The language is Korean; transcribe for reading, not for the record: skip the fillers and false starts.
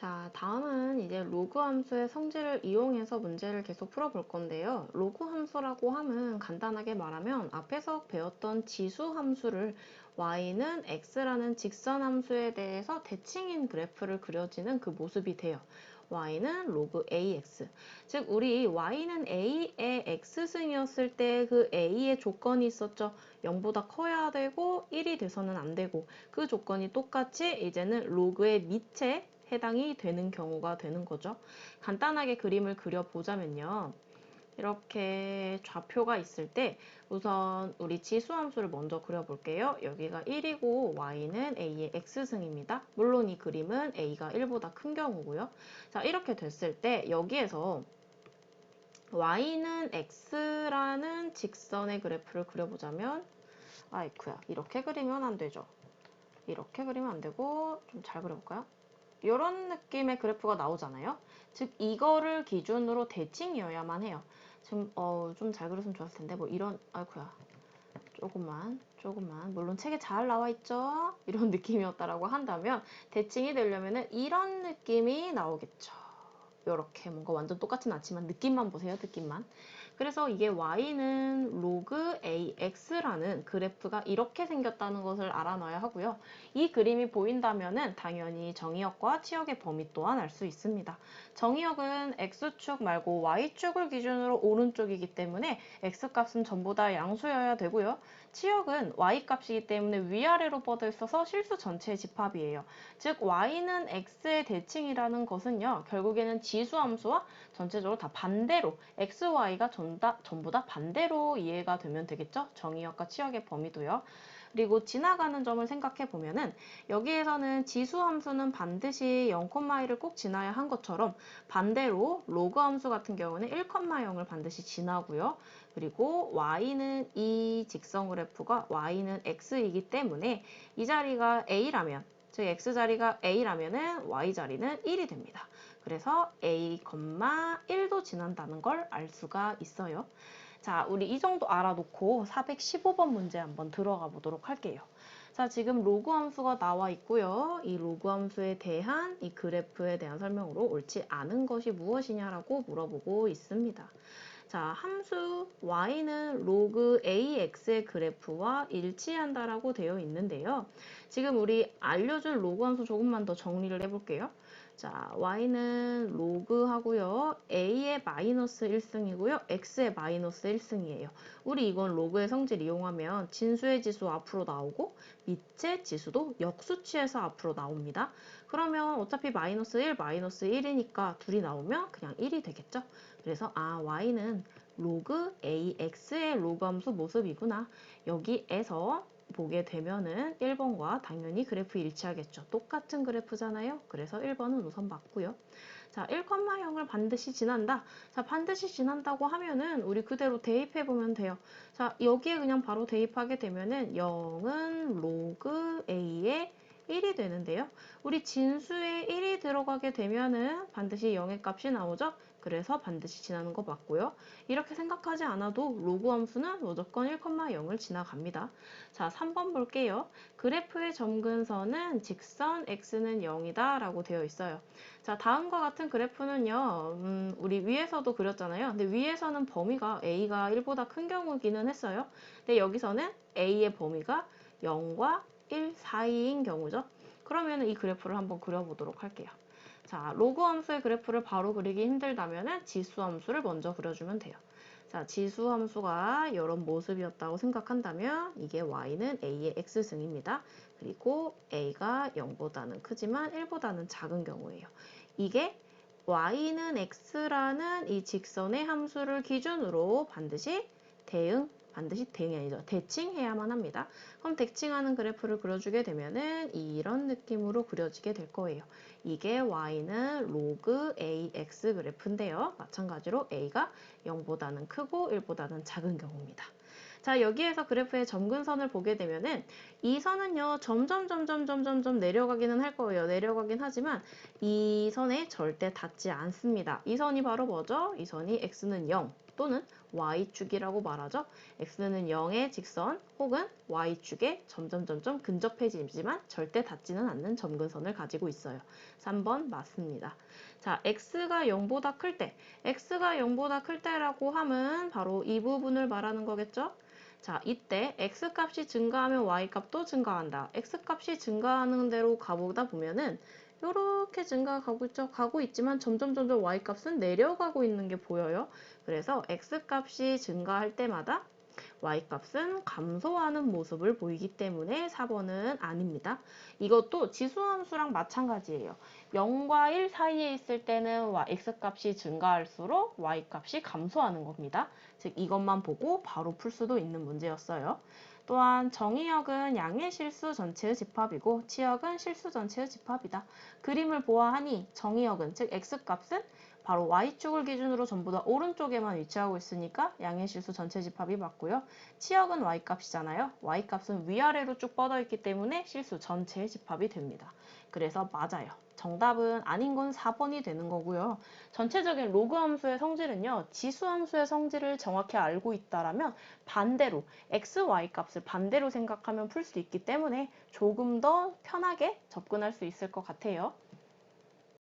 자, 다음은 이제 로그 함수의 성질을 이용해서 문제를 계속 풀어볼 건데요. 로그 함수라고 하면 간단하게 말하면 앞에서 배웠던 지수 함수를 y는 x라는 직선 함수에 대해서 대칭인 그래프를 그려지는 그 모습이 돼요. y는 로그 ax. 즉, 우리 y는 a의 x승이었을 때 그 a의 조건이 있었죠. 0보다 커야 되고 1이 돼서는 안 되고 그 조건이 똑같이 이제는 로그의 밑에 해당이 되는 경우가 되는 거죠. 간단하게 그림을 그려보자면요. 이렇게 좌표가 있을 때 우선 우리 지수함수를 먼저 그려볼게요. 여기가 1이고 y는 a의 x승입니다. 물론 이 그림은 a가 1보다 큰 경우고요. 자, 이렇게 됐을 때 여기에서 y는 x라는 직선의 그래프를 그려보자면 아이쿠야, 이렇게 그리면 안 되죠. 이렇게 그리면 안 되고 좀 잘 그려볼까요? 이런 느낌의 그래프가 나오잖아요. 즉 이거를 기준으로 대칭이어야만 해요. 지금 좀 잘 그렸으면 좋았을 텐데 뭐 이런 아이쿠야 조금만 물론 책에 잘 나와 있죠. 이런 느낌이었다라고 한다면 대칭이 되려면은 이런 느낌이 나오겠죠. 이렇게 뭔가 완전 똑같진 않지만 느낌만 보세요. 느낌만. 그래서 이게 y는 로그 ax라는 그래프가 이렇게 생겼다는 것을 알아놔야 하고요. 이 그림이 보인다면은 당연히 정의역과 치역의 범위 또한 알 수 있습니다. 정의역은 x축 말고 y축을 기준으로 오른쪽이기 때문에 x값은 전부 다 양수여야 되고요. 치역은 y값이기 때문에 위아래로 뻗어 있어서 실수 전체의 집합이에요. 즉 y는 x의 대칭이라는 것은요. 결국에는 지수함수와 전체적으로 다 반대로 x, y가 전부 다 반대로 이해가 되면 되겠죠? 정의역과 치역의 범위도요. 그리고 지나가는 점을 생각해 보면은 여기에서는 지수 함수는 반드시 0,1을 꼭 지나야 한 것처럼 반대로 로그 함수 같은 경우는 1,0을 반드시 지나고요. 그리고 y는 이 직선 그래프가 y는 x이기 때문에 이 자리가 a라면 즉 x자리가 a라면은 y자리는 1이 됩니다. 그래서 a, 1도 지난다는 걸 알 수가 있어요. 자, 우리 이 정도 알아놓고 415번 문제 한번 들어가 보도록 할게요. 자, 지금 로그 함수가 나와 있고요. 이 로그 함수에 대한 이 그래프에 대한 설명으로 옳지 않은 것이 무엇이냐라고 물어보고 있습니다. 자, 함수 y는 로그 ax의 그래프와 일치한다라고 되어 있는데요. 지금 우리 알려줄 로그 함수 조금만 더 정리를 해볼게요. 자, y는 로그 하고요. a의 마이너스 1승이고요. x의 마이너스 1승이에요. 우리 이건 로그의 성질 이용하면 진수의 지수 앞으로 나오고 밑의 지수도 역수치에서 앞으로 나옵니다. 그러면 어차피 마이너스 1, 마이너스 1이니까 둘이 나오면 그냥 1이 되겠죠? 그래서 y는 로그 ax의 로그 함수 모습이구나. 여기에서 보게 되면은 1번과 당연히 그래프 일치하겠죠. 똑같은 그래프잖아요. 그래서 1번은 우선 맞고요. 자, 1,0을 반드시 지난다. 자, 반드시 지난다고 하면은 우리 그대로 대입해보면 돼요. 자, 여기에 그냥 바로 대입하게 되면은 0은 로그 a의 1이 되는데요. 우리 진수에 1이 들어가게 되면은 반드시 0의 값이 나오죠. 그래서 반드시 지나는 거 맞고요. 이렇게 생각하지 않아도 로그 함수는 무조건 1,0을 지나갑니다. 자, 3번 볼게요. 그래프의 점근선은 직선 x는 0이다 라고 되어 있어요. 자, 다음과 같은 그래프는요. 우리 위에서도 그렸잖아요. 근데 위에서는 범위가 a가 1보다 큰 경우기는 했어요. 근데 여기서는 a의 범위가 0과 1 사이인 경우죠. 그러면 이 그래프를 한번 그려보도록 할게요. 자, 로그 함수의 그래프를 바로 그리기 힘들다면 지수 함수를 먼저 그려주면 돼요. 자, 지수 함수가 이런 모습이었다고 생각한다면 이게 y는 a의 x승입니다. 그리고 a가 0보다는 크지만 1보다는 작은 경우예요. 이게 y는 x라는 이 직선의 함수를 기준으로 반드시 대칭이 아니죠. 대칭해야만 합니다. 그럼 대칭하는 그래프를 그려주게 되면은 이런 느낌으로 그려지게 될 거예요. 이게 y는 로그 ax 그래프인데요. 마찬가지로 a가 0보다는 크고 1보다는 작은 경우입니다. 자, 여기에서 그래프의 점근선을 보게 되면은 이 선은요, 점점 내려가기는 할 거예요. 내려가긴 하지만 이 선에 절대 닿지 않습니다. 이 선이 바로 뭐죠? 이 선이 x는 0, 또는 y축이라고 말하죠. x는 0의 직선 혹은 y축에 점점점점 근접해지지만 절대 닿지는 않는 점근선을 가지고 있어요. 3번 맞습니다. 자, x가 0보다 클 때, x가 0보다 클 때라고 함은 바로 이 부분을 말하는 거겠죠? 자, 이때 x값이 증가하면 y값도 증가한다. x값이 증가하는 대로 가보다 보면은 이렇게 증가하고 있죠. 가고 있지만 점점 y값은 내려가고 있는 게 보여요. 그래서 x값이 증가할 때마다 y값은 감소하는 모습을 보이기 때문에 4번은 아닙니다. 이것도 지수함수랑 마찬가지예요. 0과 1 사이에 있을 때는 x값이 증가할수록 y값이 감소하는 겁니다. 즉 이것만 보고 바로 풀 수도 있는 문제였어요. 또한 정의역은 양의 실수 전체의 집합이고 치역은 실수 전체의 집합이다. 그림을 보아하니 정의역은 즉 x값은 바로 y축을 기준으로 전부 다 오른쪽에만 위치하고 있으니까 양의 실수 전체 집합이 맞고요. 치역은 y값이잖아요. y값은 위아래로 쭉 뻗어있기 때문에 실수 전체의 집합이 됩니다. 그래서 맞아요. 정답은 아닌 건 4번이 되는 거고요. 전체적인 로그 함수의 성질은요. 지수 함수의 성질을 정확히 알고 있다라면 반대로 x, y 값을 반대로 생각하면 풀 수 있기 때문에 조금 더 편하게 접근할 수 있을 것 같아요.